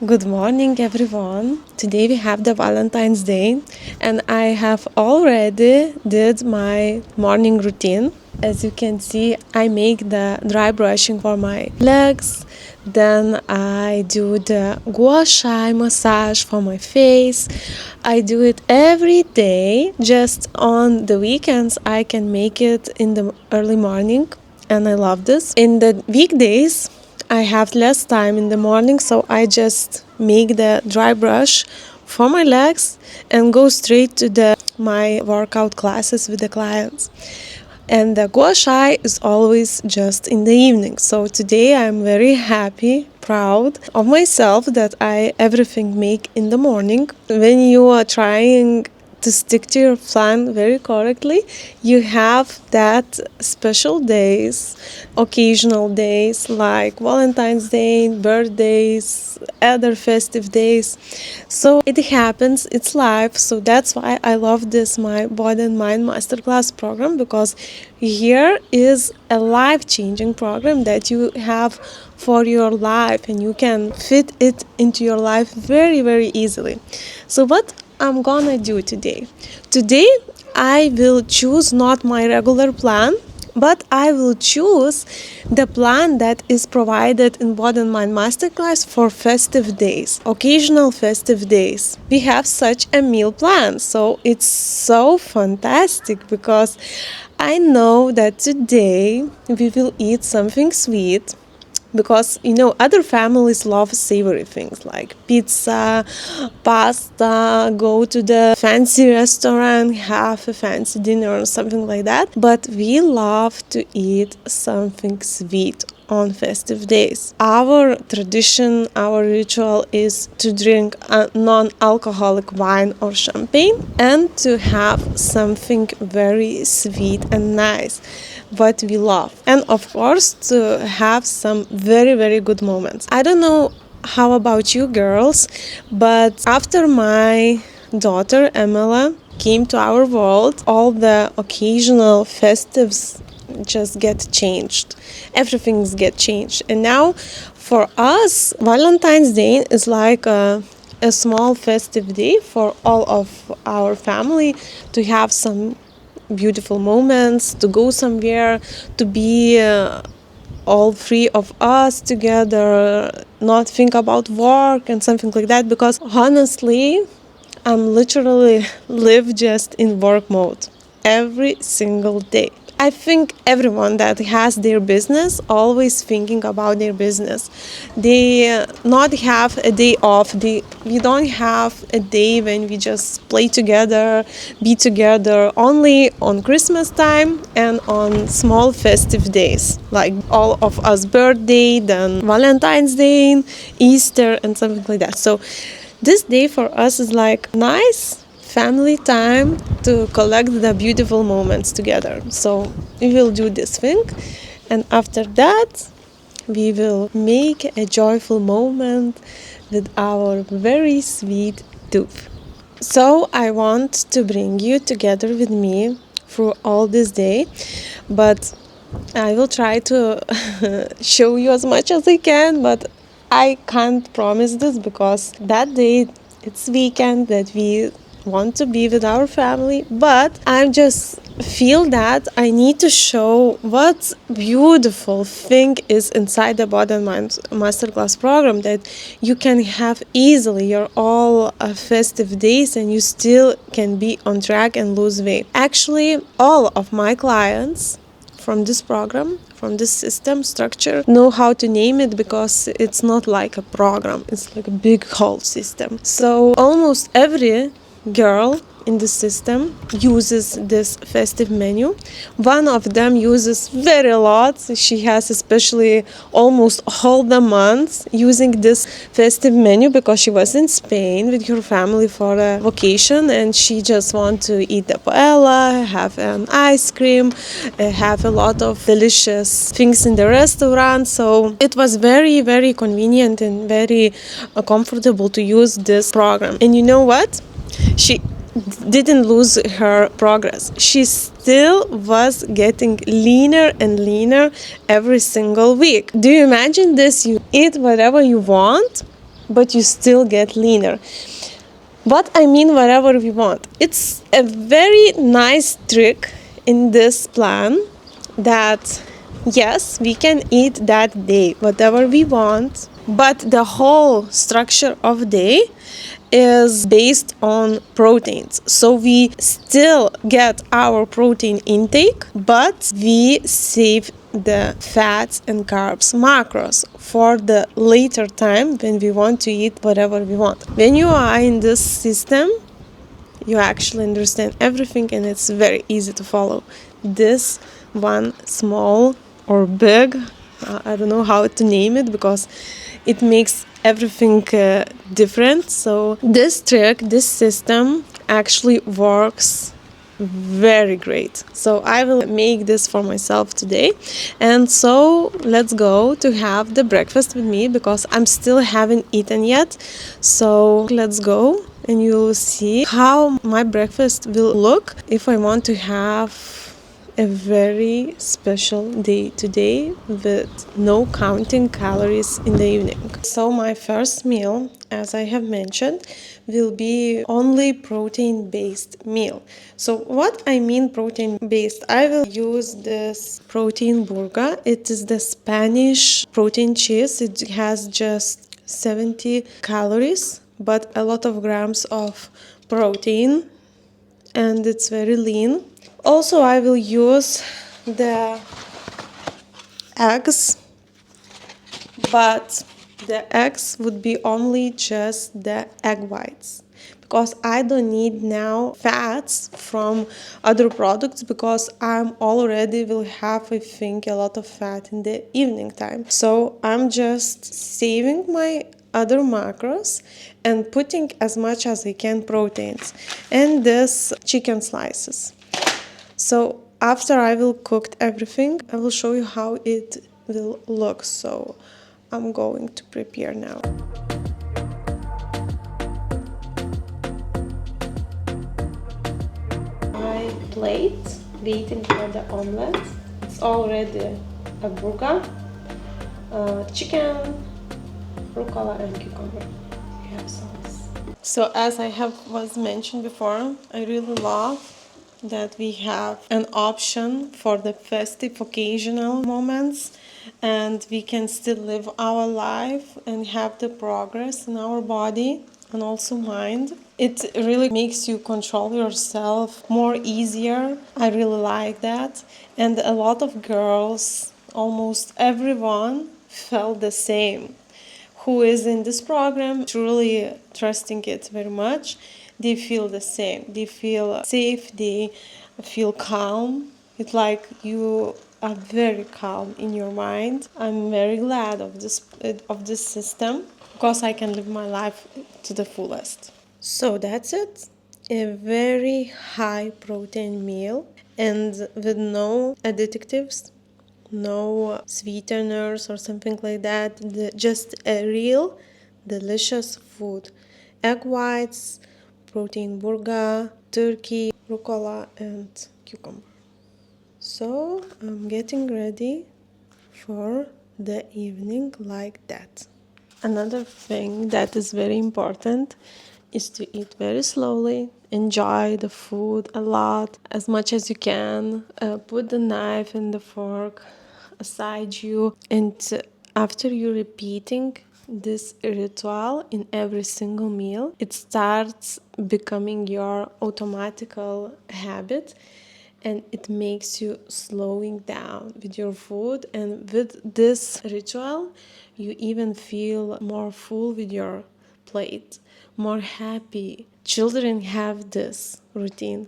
Good morning, everyone. Today we have the Valentine's Day, and I have already did my morning routine. As you can see, I make the dry brushing for my legs, then I do the gua sha massage for my face. I do it every day. Just on the weekends, I can make it in the early morning, and I love this. In the weekdays, I have less time in the morning, so I just make the dry brush for my legs and go straight to my workout classes with the clients. And the gua sha is always just in the evening. So today I'm very happy, proud of myself that I everything make in the morning. When you are trying to stick to your plan very correctly, you have that special days, occasional days like Valentine's Day, birthdays, other festive days. So it happens, it's life. So that's why I love this my Body and Mind Masterclass program, because here is a life-changing program that you have for your life, and you can fit it into your life very, very easily. So what I'm gonna do today? Today I will choose not my regular plan, but I will choose the plan that is provided in Body and Mind Masterclass for festive days, occasional festive days. We have such a meal plan, so it's so fantastic because I know that today we will eat something sweet, because other families love savory things like pizza, pasta, go to the fancy restaurant, have a fancy dinner or something like that. But we love to eat something sweet on festive days. Our tradition, our ritual is to drink a non-alcoholic wine or champagne and to have something very sweet and nice, what we love. And of course, to have some very, very good moments. I don't know how about you girls, but after my daughter Emila came to our world, all the occasional festives just get changed. Everything's get changed. And now for us, Valentine's Day is like a small festive day for all of our family to have some beautiful moments, to go somewhere, to be all three of us together, not think about work and something like that, because honestly, I'm literally live just in work mode every single day. I think everyone that has their business always thinking about their business. They not have a day off. We don't have a day when we just play together, be together, only on Christmas time and on small festive days like all of us birthday, then Valentine's Day, Easter, and something like that. So this day for us is like nice family time to collect the beautiful moments together. So we will do this thing, and after that we will make a joyful moment with our very sweet tooth. So I want to bring you together with me through all this day, but I will try to show you as much as I can, but I can't promise this because that day it's weekend that we want to be with our family, but I just feel that I need to show what beautiful thing is inside the Body and Mind Masterclass program, that you can have easily your all festive days and you still can be on track and lose weight. Actually, all of my clients from this program, from this system structure, know how to name it, because it's not like a program, it's like a big whole system. So almost every girl in the system uses this festive menu. One of them uses very a lot. She has especially almost all the month using this festive menu because she was in Spain with her family for a vacation, and she just want to eat the paella, have an ice cream, have a lot of delicious things in the restaurant. So it was very, very convenient and very comfortable to use this program. And you know what? She didn't lose her progress. She still was getting leaner and leaner every single week. Do you imagine this? You eat whatever you want, but you still get leaner. What I mean, whatever we want. It's a very nice trick in this plan that yes, we can eat that day whatever we want, but the whole structure of day is based on proteins. So we still get our protein intake, but we save the fats and carbs macros for the later time when we want to eat whatever we want. When you are in this system, you actually understand everything and it's very easy to follow. This one small or big, I don't know how to name it because it makes everything different. So this trick, this system actually works very great. So I will make this for myself today. And so let's go to have the breakfast with me because I'm still haven't eaten yet. So let's go and you'll see how my breakfast will look if I want to have a very special day today with no counting calories in the evening. So my first meal, as I have mentioned, will be only protein-based meal. So what I mean protein-based, I will use this protein burger. It is the Spanish protein cheese. It has just 70 calories, but a lot of grams of protein, and it's very lean. Also, I will use the eggs, but the eggs would be only just the egg whites because I don't need now fats from other products because I'm already will have, I think, a lot of fat in the evening time. So I'm just saving my other macros and putting as much as I can proteins and this chicken slices. So after I will cook everything, I will show you how it will look. So I'm going to prepare now. My plate waiting for the omelette. It's already a burger, chicken, rucola and cucumber. We have sauce. So as I was mentioned before, I really love that we have an option for the festive occasional moments and we can still live our life and have the progress in our body and also mind. It really makes you control yourself more easier. I really like that. And a lot of girls, almost everyone, felt the same who is in this program, truly trusting it very much. They feel the same. They feel safe. They feel calm. It's like you are very calm in your mind. I'm very glad of this system because I can live my life to the fullest. So that's it. A very high protein meal and with no additives, no sweeteners or something like that. Just a real delicious food. Egg whites, protein burger, turkey, rucola and cucumber. So I'm getting ready for the evening like that. Another thing that is very important is to eat very slowly, enjoy the food a lot, as much as you can. Put the knife and the fork aside you, and after you repeating this ritual in every single meal, it starts becoming your automatical habit and it makes you slowing down with your food. And with this ritual you even feel more full with your plate, more happy. Children have this routine.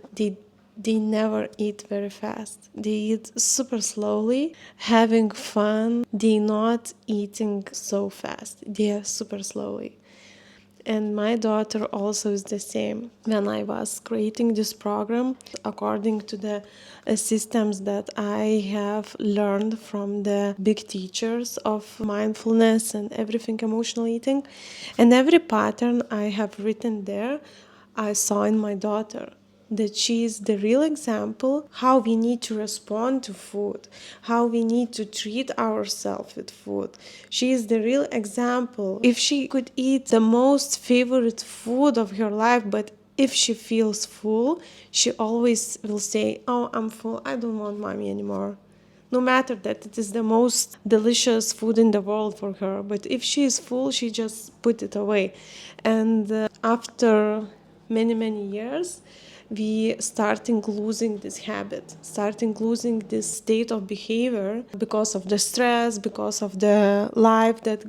They never eat very fast. They eat super slowly, having fun. They're not eating so fast. They are super slowly. And my daughter also is the same. When I was creating this program, according to the systems that I have learned from the big teachers of mindfulness and everything emotional eating, and every pattern I have written there, I saw in my daughter. that she is the real example how we need to respond to food, how we need to treat ourselves with food. She is the real example. If she could eat the most favorite food of her life, but if she feels full, she always will say, "Oh, I'm full. I don't want mommy anymore." No matter that it is the most delicious food in the world for her, but if she is full, she just put it away. And after many years, we starting losing this habit, starting losing this state of behavior because of the stress, because of the life that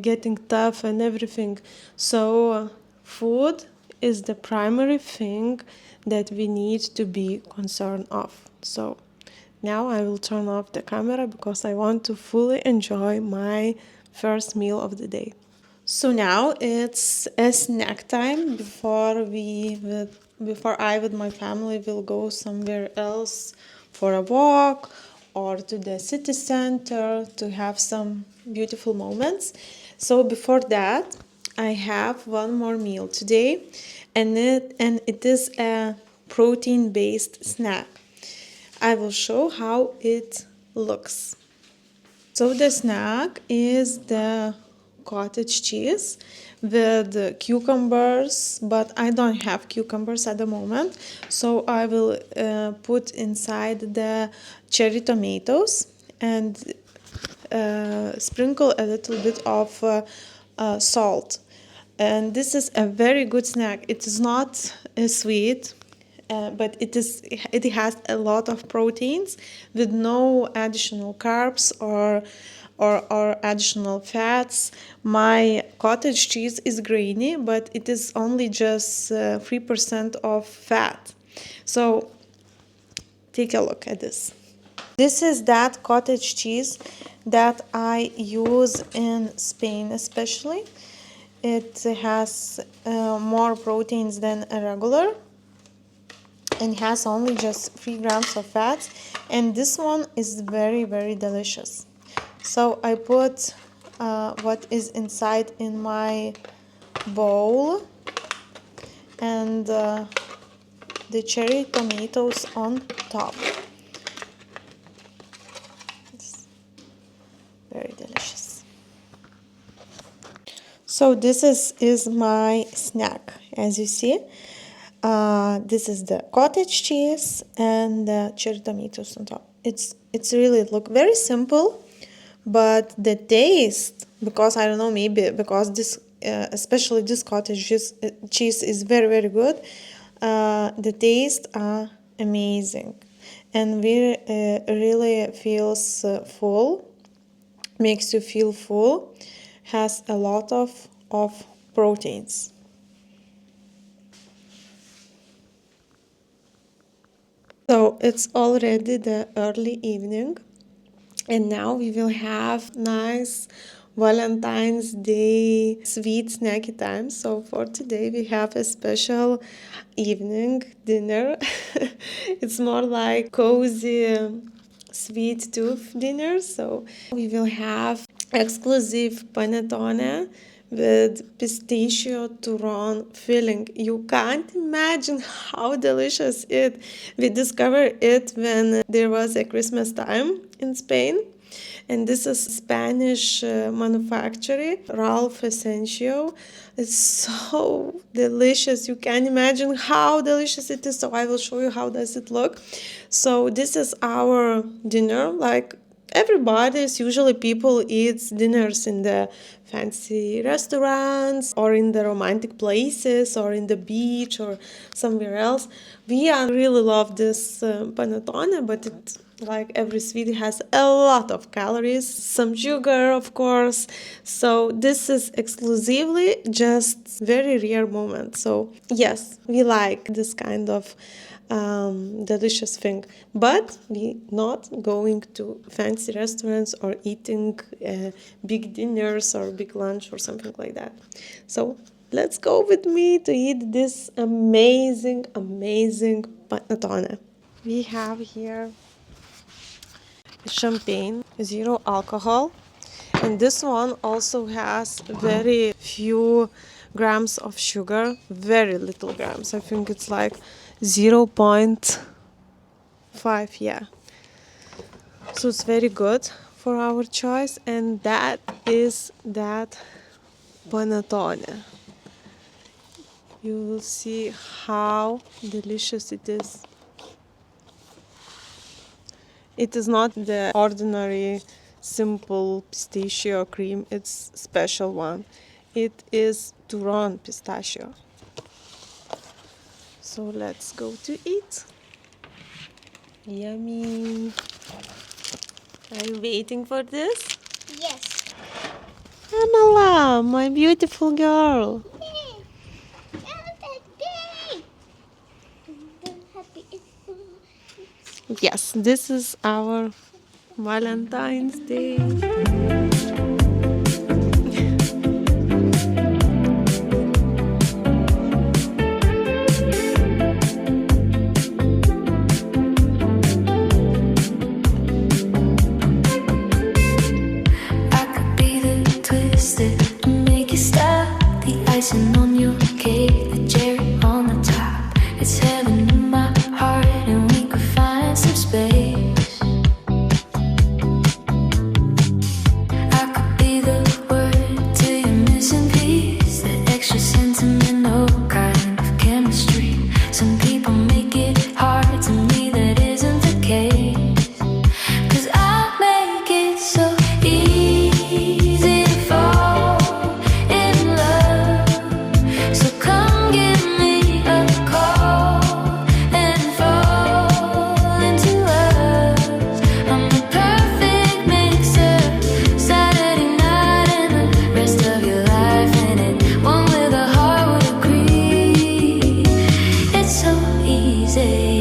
getting tough and everything. So food is the primary thing that we need to be concerned of. So now I will turn off the camera because I want to fully enjoy my first meal of the day. So now it's a snack time before I with my family will go somewhere else for a walk or to the city center to have some beautiful moments. So before that, I have one more meal today, and it is a protein-based snack. I will show how it looks. So the snack is the cottage cheese with cucumbers, but I don't have cucumbers at the moment. So I will put inside the cherry tomatoes and sprinkle a little bit of salt. And this is a very good snack. It is not sweet, but it has a lot of proteins with no additional carbs or additional fats. My cottage cheese is grainy, but it is only just 3% of fat. So take a look at this. This is that cottage cheese that I use in Spain especially. It has more proteins than a regular and has only just 3 grams of fat, and this one is very delicious. So I put what is inside in my bowl and the cherry tomatoes on top. It's very delicious. So this is my snack. As you see, this is the cottage cheese and the cherry tomatoes on top. It's really look very simple, but the taste, because I don't know, maybe because this especially this cottage cheese is very good. The taste are amazing, and we really feels full, makes you feel full, has a lot of proteins. So it's already the early evening, and now we will have nice Valentine's Day sweet snacky time. So for today we have a special evening dinner. It's more like cozy sweet tooth dinner. So we will have exclusive panettone with pistachio turon filling. You can't imagine how delicious it. We discovered it when there was a Christmas time in Spain. And this is Spanish manufacturer, Ralph Essencio. It's so delicious. You can imagine how delicious it is. So I will show you how does it look. So this is our dinner. Like everybody's usually people eats dinners in the fancy restaurants or in the romantic places or in the beach or somewhere else. We really love this panettone, but it like every sweet has a lot of calories, some sugar of course. So this is exclusively just very rare moment. So yes, we like this kind of delicious thing, but we not going to fancy restaurants or eating big dinners or big lunch or something like that. So let's go with me to eat this amazing panettone. We have here champagne, zero alcohol, and this one also has very few grams of sugar, very little grams. I think it's like 0.5, yeah. So it's very good for our choice, and that is that panettone. You will see how delicious it is. It is not the ordinary simple pistachio cream, it's special one. It is Turon pistachio. So let's go to eat. Yummy. Are you waiting for this? Yes. Amala, my beautiful girl. Yes, this is our Valentine's Day. I could be the twist that make you stop, the icing on your cake, the cherry on the top. It's heaven in my heart, and we could find some space. I could be the word to your missing piece, that extra sentimental kind of chemistry. Some people make it hard, to me that isn't the case. 'Cause I make it so easy to fall in love. So come give me a call and fall into us. I'm the perfect mix of Saturday night and the rest of your life in it. One with a heart would agree. It's so easy.